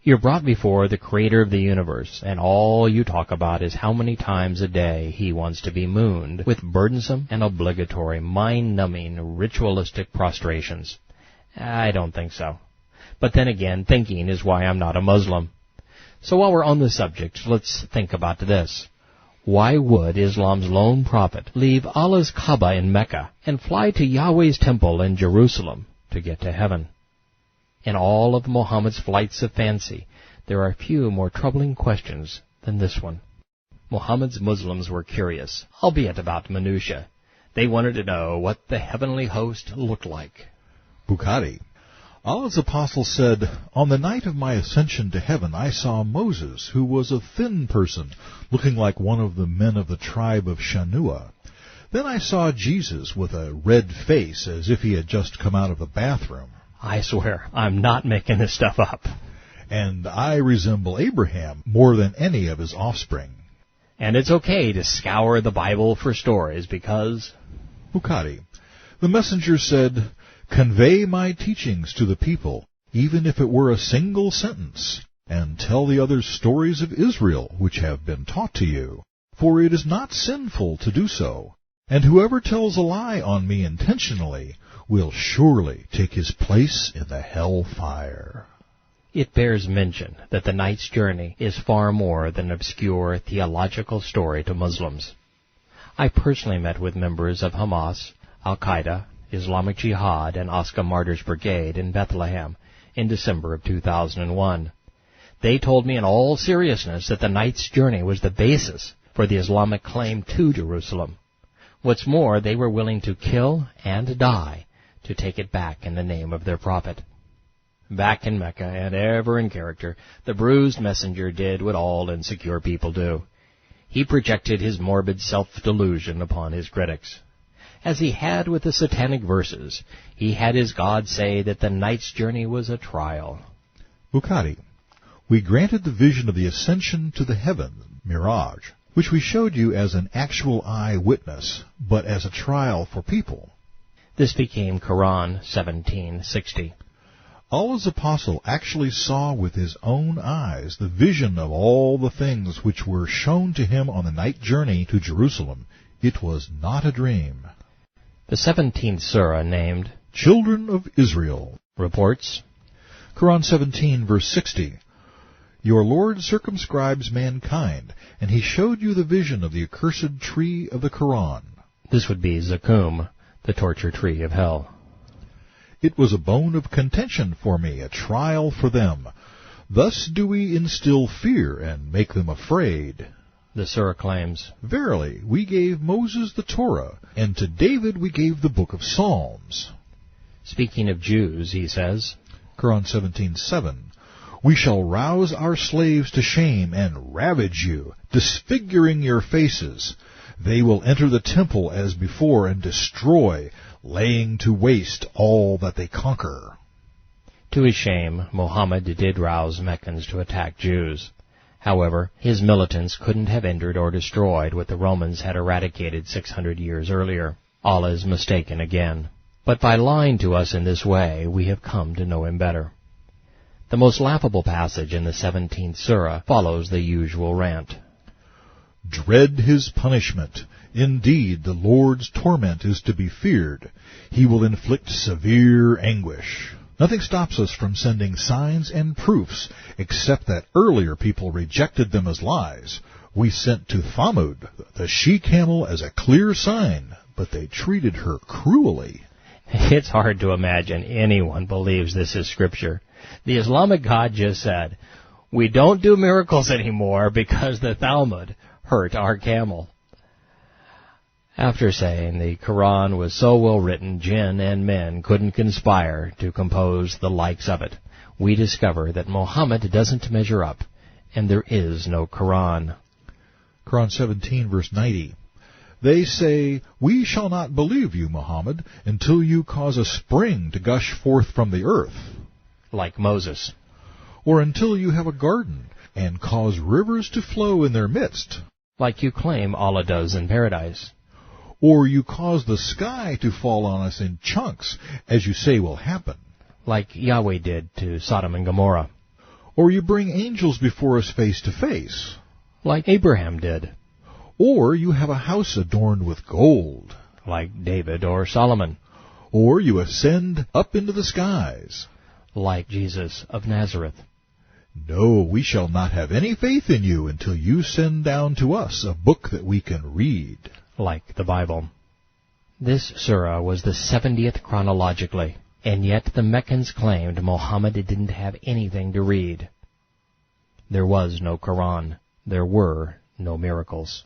You're brought before the Creator of the universe, and all you talk about is how many times a day He wants to be mooned with burdensome and obligatory, mind-numbing, ritualistic prostrations. I don't think so. But then again, thinking is why I'm not a Muslim. So while we're on the subject, let's think about this. Why would Islam's lone prophet leave Allah's Kaaba in Mecca and fly to Yahweh's temple in Jerusalem to get to heaven? In all of Muhammad's flights of fancy, there are few more troubling questions than this one. Muhammad's Muslims were curious, albeit about minutiae. They wanted to know what the heavenly host looked like. Bukhari. Allah's apostle said, "On the night of my ascension to heaven, I saw Moses, who was a thin person, looking like one of the men of the tribe of Shanua. Then I saw Jesus with a red face, as if he had just come out of the bathroom. I swear, I'm not making this stuff up. And I resemble Abraham more than any of his offspring." And it's okay to scour the Bible for stories because... Bukhari. The messenger said, "Convey my teachings to the people, even if it were a single sentence, and tell the others stories of Israel which have been taught to you. For it is not sinful to do so. And whoever tells a lie on me intentionally will surely take his place in the hell fire." It bears mention that the night's journey is far more than an obscure theological story to Muslims. I personally met with members of Hamas, Al-Qaeda, Islamic Jihad, and Oscar Martyr's Brigade in Bethlehem in December of 2001. They told me in all seriousness that the night's journey was the basis for the Islamic claim to Jerusalem. What's more, they were willing to kill and die to take it back in the name of their prophet. Back in Mecca, and ever in character, the bruised messenger did what all insecure people do. He projected his morbid self-delusion upon his critics. As he had with the satanic verses, he had his God say that the night's journey was a trial. Bukhari. We granted the vision of the ascension to the heaven, Miraj, which we showed you as an actual eyewitness, but as a trial for people. This became Koran 17:60. Allah's apostle actually saw with his own eyes the vision of all the things which were shown to him on the night journey to Jerusalem. It was not a dream. The 17th surah, named Children of Israel, reports, Quran 17, verse 60, "Your Lord circumscribes mankind, and he showed you the vision of the accursed tree of the Quran." This would be Zakum, the torture tree of hell. "It was a bone of contention for me, a trial for them. Thus do we instill fear and make them afraid." The surah claims, "Verily, we gave Moses the Torah, and to David we gave the book of Psalms." Speaking of Jews, he says, Quran 17:7, "We shall rouse our slaves to shame and ravage you, disfiguring your faces. They will enter the temple as before and destroy, laying to waste all that they conquer." To his shame, Mohammad did rouse Meccans to attack Jews. However, his militants couldn't have entered or destroyed what the Romans had eradicated 600 years earlier. Allah is mistaken again. But by lying to us in this way, we have come to know him better. The most laughable passage in the 17th surah follows the usual rant. "Dread his punishment. Indeed, the Lord's torment is to be feared. He will inflict severe anguish." Nothing stops us from sending signs and proofs, except that earlier people rejected them as lies. We sent to Thamud the she-camel as a clear sign, but they treated her cruelly. It's hard to imagine anyone believes this is Scripture. The Islamic God just said, "We don't do miracles anymore because the Thamud hurt our camel." After saying the Quran was so well written, jinn and men couldn't conspire to compose the likes of it, we discover that Muhammad doesn't measure up, and there is no Quran. Quran 17, verse 90. They say, "We shall not believe you, Mohammed, until you cause a spring to gush forth from the earth," like Moses, or until you have a garden and cause rivers to flow in their midst, like you claim Allah does in paradise, or you cause the sky to fall on us in chunks, as you say will happen, like Yahweh did to Sodom and Gomorrah, or you bring angels before us face to face, like Abraham did, or you have a house adorned with gold, like David or Solomon, or you ascend up into the skies, like Jesus of Nazareth. No, we shall not have any faith in you until you send down to us a book that we can read, like the Bible. This surah was the 70th chronologically, and yet the Meccans claimed Muhammad didn't have anything to read. There was no Quran. There were no miracles.